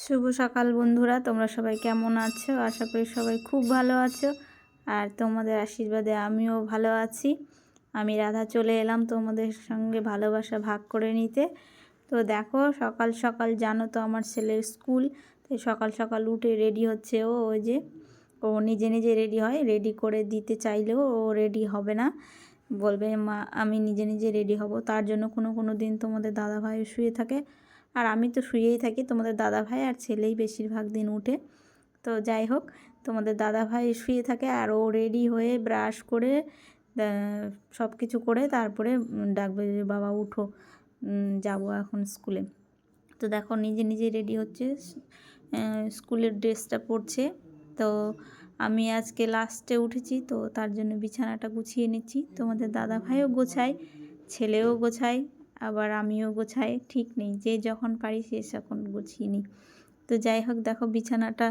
শুভ সকাল বন্ধুরা, তোমরা সবাই কেমন আছো? আশা করি সবাই খুব ভালো আছো। আর তোমাদের আশীর্বাদে আমিও ভালো আছি। আমি রাধা চলে এলাম তোমাদের সঙ্গে ভালোবাসা ভাগ করে নিতে। তো দেখো, সকাল সকাল জানো তো আমার ছেলের স্কুল, তাই সকাল সকাল উঠে রেডি হচ্ছে। ওই যে ও নিজে নিজে রেডি হয়, রেডি করে দিতে চাইলেও ও রেডি হবে না, বলবে মা আমি নিজে নিজে রেডি হব। তার জন্য কোনো দিন তোমাদের দাদাভাই শুয়ে থাকে, আর আমি তো শুয়েই থাকি। তোমাদের দাদাভাই আর ছেলেই বেশিরভাগ দিন উঠে। তো যাই হোক, তোমাদের দাদাভাই শুয়ে থাকে আর ও রেডি হয়ে ব্রাশ করে সব কিছু করে তারপরে ডাকবে যে বাবা উঠো, যাব এখন স্কুলে। তো দেখো নিজে নিজে রেডি হচ্ছে, স্কুলের ড্রেসটা পরছে। তো আমি আজকে লাস্টে উঠেছি, তো তার জন্য বিছানাটা গুছিয়ে নিচ্ছি। তোমাদের দাদাভাইও গোছায়, ছেলেও গোছায়, আবার আমিও গোছাই, ঠিক নেই, যে যখন পারি সে তখন গুছিয়ে নিই। তো যাই হোক, দেখো বিছানাটা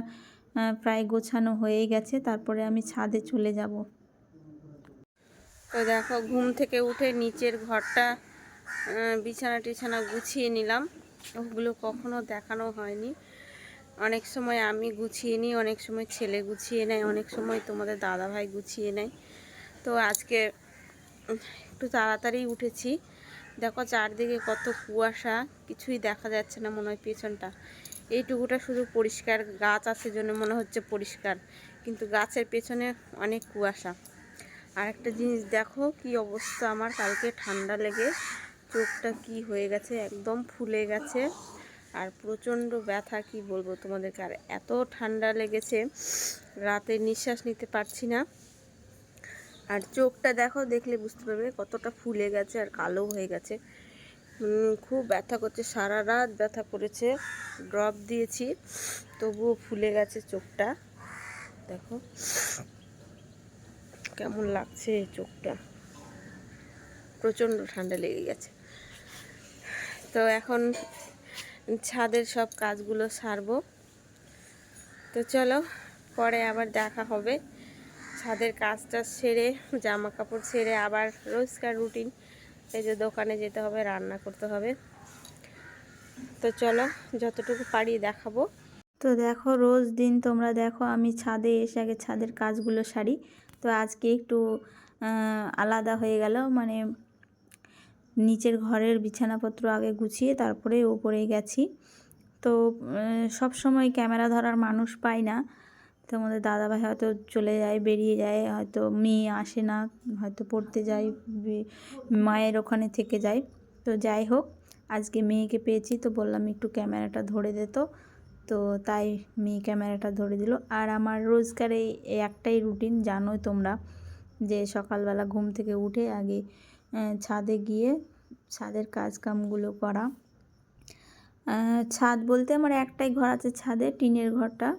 প্রায় গোছানো হয়ে গেছে, তারপরে আমি ছাদে চলে যাব। তো দেখো ঘুম থেকে উঠে নিচের ঘরটা বিছানা টিছানা গুছিয়ে নিলাম। ওগুলো কখনো দেখানো হয়নি। অনেক সময় আমি গুছিয়ে নিই, অনেক সময় ছেলে গুছিয়ে নেয়, অনেক সময় তোমাদের দাদাভাই গুছিয়ে নেয়। তো আজকে একটু তাড়াতাড়ি উঠেছি। দেখো চারদিকে কত কুয়াশা, কিছুই দেখা যাচ্ছে না, মনে হয় পেছনটা এইটুকুটা শুধু পরিষ্কার, গাছ আছে জন্য মনে হচ্ছে পরিষ্কার, কিন্তু গাছের পেছনে অনেক কুয়াশা। আর একটা জিনিস দেখো কি অবস্থা, আমার কালকে ঠান্ডা লেগে চোখটা কি হয়ে গেছে, একদম ফুলে গেছে আর প্রচণ্ড ব্যথা, কি বলবো তোমাদেরকে। আর এত ঠান্ডা লেগেছে, রাতে নিঃশ্বাস নিতে পারছি না। আর চোখটা দেখো, দেখলে বুঝতে পারবে কতটা ফুলে গেছে আর কালো হয়ে গেছে। খুব ব্যথা করছে, সারা রাত ব্যথা করেছে, ড্রপ দিয়েছি তবুও ফুলে গেছে চোখটা। দেখো কেমন লাগছে চোখটা, প্রচণ্ড ঠান্ডা লেগে গেছে। তো এখন ছাদের সব কাজগুলো সারবো। তো চলো পরে আবার দেখা হবে। ছাদের কাজটা সেরে, জামা কাপড় ছেড়ে আবার রোজকার রুটিন, এই যে দোকানে যেতে হবে, রান্না করতে হবে। তো চলো যতটুকু পারি দেখাবো। তো দেখো রোজ দিন তোমরা দেখো আমি ছাদে এসে আগে ছাদের কাজগুলো সারি। তো আজকে একটু আলাদা হয়ে গেল, মানে নিচের ঘরের বিছানাপত্র আগে গুছিয়ে তারপরে ওপরে গেছি। তো সব সময় ক্যামেরা ধরার মানুষ পাই না। তোমাদের দাদাভাই হয়তো চলে যায়, বেরিয়ে যায়, হয়তো মেয়ে আসে না, হয়তো পড়তে যায়, মায়ের ওখানে থেকে যায়। তো যাই হোক, আজকে মেয়েকে পেয়েছি, তো বললাম একটু ক্যামেরাটা ধরে দে। তো তাই মেয়ে ক্যামেরাটা ধরে দিল। আর আমার রোজকার এই একটাই রুটিন, জানোই তোমরা, যে সকালবেলা ঘুম থেকে উঠে আগে ছাদে গিয়ে ছাদের কাজকামগুলো করা। ছাদ বলতে আমার একটাই ঘর আছে ছাদে, টিনের ঘরটা।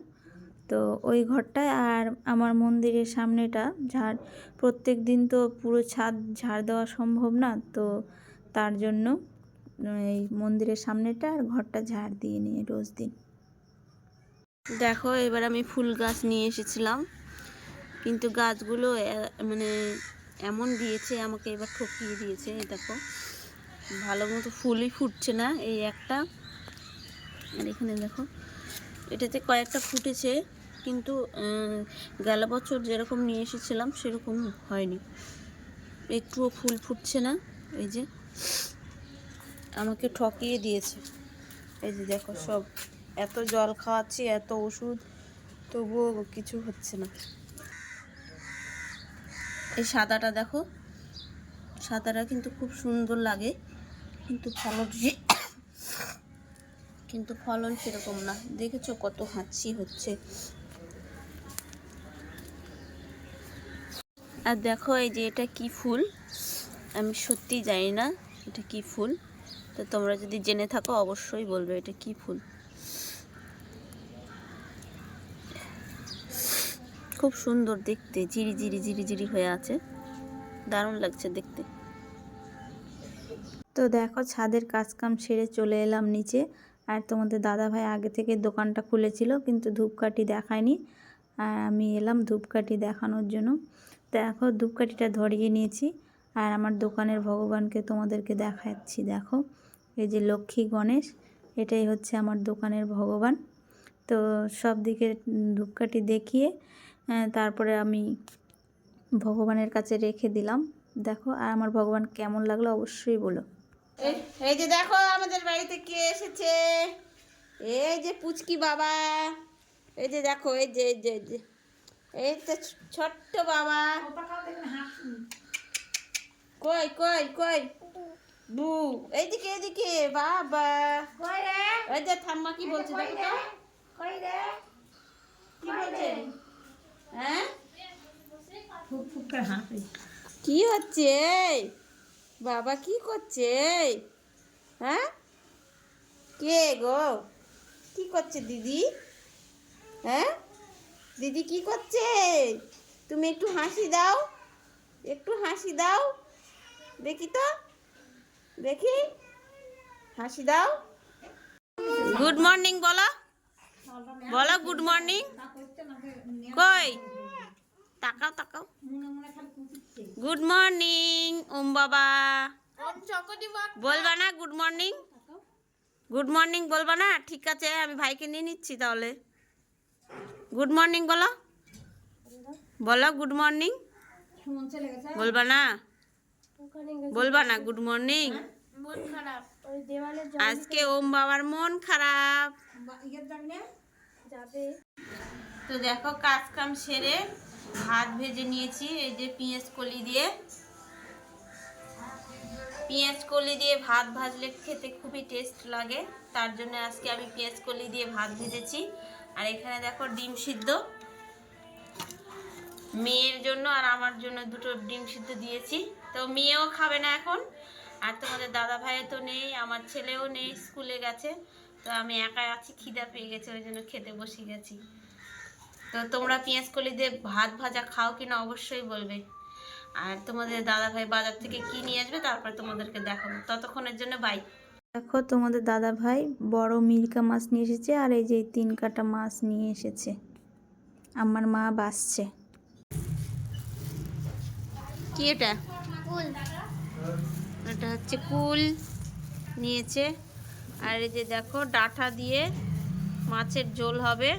তো ওই ঘরটায় আর আমার মন্দিরের সামনেটা ঝাড়, প্রত্যেক দিন তো পুরো ছাদ ঝাড় দেওয়া সম্ভব না, তো তার জন্য এই মন্দিরের সামনেটা আর ঘরটা ঝাড় দিয়ে নিয়ে রোজ দিন। দেখো এবার আমি ফুল গাছ নিয়ে এসেছিলাম, কিন্তু গাছগুলো মানে এমন দিয়েছে আমাকে, এবার ঠকিয়ে দিয়েছে। এই দেখো ভালো মতো ফুলই ফুটছে না, এই একটা, আর এখানে দেখো এটাতে কয়েকটা ফুটেছে, কিন্তু গেল বছর যেরকম নিয়ে এসেছিলাম সেরকম হয়নি, একটুও ফুল ফুটছে না। এই যে আমাকে ঠকিয়ে দিয়েছে। এই যে দেখো সব, এত জল খাওয়াচ্ছি, এত ওষুধ, তবুও কিছু হচ্ছে না। এই সাদাটা দেখো, সাদাটা কিন্তু খুব সুন্দর লাগে, কিন্তু ফলন সেরকম না। দেখেছো কত হাঁচি হচ্ছে। আর দেখো এই যে এটা কি ফুল, আমি সত্যি জানি না এটা কি ফুল, তো তোমরা যদি জেনে থাকো অবশ্যই বলবে এটা কি ফুল। খুব সুন্দর দেখতে, জিরি হয়ে আছে, দারুণ লাগছে দেখতে। তো দেখো ছাদের কাজকাম সেরে চলে এলাম নিচে। আর তোমাদের দাদাভাই আগে থেকে দোকানটা খুলেছিল, কিন্তু ধূপকাঠি দেখায়নি, আর আমি এলাম ধূপকাঠি দেখানোর জন্য। দেখো ধূপকাঠিটা ধরিয়ে নিয়েছি, আর আমার দোকানের ভগবানকে তোমাদেরকে দেখাচ্ছি। দেখো এই যে লক্ষ্মী গণেশ, এটাই হচ্ছে আমার দোকানের ভগবান। তো সব দিকে ধূপকাঠি দেখিয়ে তারপরে আমি ভগবানের কাছে রেখে দিলাম। দেখো, আর আমার ভগবান কেমন লাগলো অবশ্যই বলো। এই যে দেখো আমাদের বাড়িতে কে এসেছে, এই যে পুচকি বাবা, এই যে দেখো, এই যে এই যে এই তো ছোট্ট বাবা। কই কই কই বু, এইদিকে এইদিকে বাবা। এই যে ঠাম্মা কি বলছে দেখো তো, কি বলছে? হ্যাঁ, কি হচ্ছে বাবা, কি করছে? হ্যাঁ, কে গো, কি করছে দিদি? হ্যাঁ দিদি কি করছে? তুমি একটু হাসি দাও, একটু হাসি দাও দেখি তো, দেখি হাসি দাও। গুড মর্নিং বলো, বলো গুড মর্নিং। কই তাকাও তাকাও, গুড মর্নিং ওম বাবা। বলবা না গুড মর্নিং? গুড মর্নিং বলবা না? ঠিক আছে, আমি ভাইকে নিয়ে নিচ্ছি তাহলে। গুড মর্নিং বলো, বলো গুড মর্নিং। বলবা না? বলবা না গুড মর্নিং? আজকে ওম বাবার মন খারাপ। তো দেখো কাজ কাম সেরে ভাত ভেজে নিয়েছি, এই যে পেঁয়াজ কলি দিয়ে। পেঁয়াজ কলি দিয়ে ভাত ভাজলে খেতে খুবই টেস্ট লাগে, তার জন্য আজকে আমি পেঁয়াজ কলি দিয়ে ভাত ভেজেছি। আর এখানে দেখো ডিম সিদ্ধ, মেয়ের জন্য আর আমার জন্য দুটো ডিম সিদ্ধ দিয়েছি। তো মেয়েও খাবে না এখন, আর তোমাদের দাদা ভাইও তো নেই, আমার ছেলেও নেই, স্কুলে গেছে। তো আমি একাই আছি, খিদা পেয়ে গেছে, ওই জন্য খেতে বসে গেছি। তো তোমরা পেঁয়াজ কলি দিয়ে ভাত ভাজা খাও কিনা অবশ্যই বলবে। আর তোমাদের দাদা ভাই বাজার থেকে কি নিয়ে আসবে তারপরে তোমাদেরকে দেখাবো। ততক্ষণের জন্য বাই। দেখো তোমাদের দাদা ভাই বড় মিরকা মাছ নিয়ে এসেছে, আর এই যে 3 কাটা মাছ নিয়ে এসেছে। আমার মা বাসছে। কি এটা? কুল। এটা হচ্ছে কুল নিয়েছে। আর এই যে দেখো ডাঁটা দিয়ে মাছের ঝোল হবে,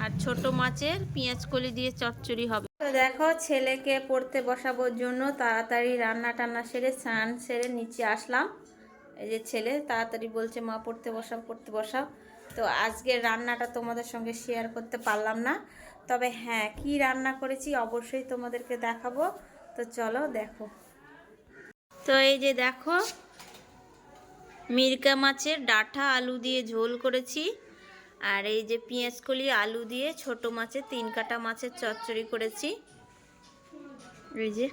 আর ছোট মাছের পেঁয়াজ কলি দিয়ে চচ্চড়ি হবে। তো দেখো ছেলেকে পড়তে বসাবোর জন্য তাড়াতাড়ি রান্না টান্না সেরে স্নান সেরে নিচে আসলাম। এই যে ছেলে তাড়াতাড়ি বলছে মা পড়তে বসাও পড়তে বসাও। তো আজকের রান্নাটা তোমাদের সঙ্গে শেয়ার করতে পারলাম না, তবে হ্যাঁ কি রান্না করেছি অবশ্যই তোমাদেরকে দেখাবো। তো চলো দেখো। তো এই যে দেখো মিরকা মাছের ডাঁটা আলু দিয়ে ঝোল করেছি, আর এই যে পেঁয়াজ কলি আলু দিয়ে ছোট মাছের 3 কাটা মাছের চচ্চড়ি করেছি। এই যে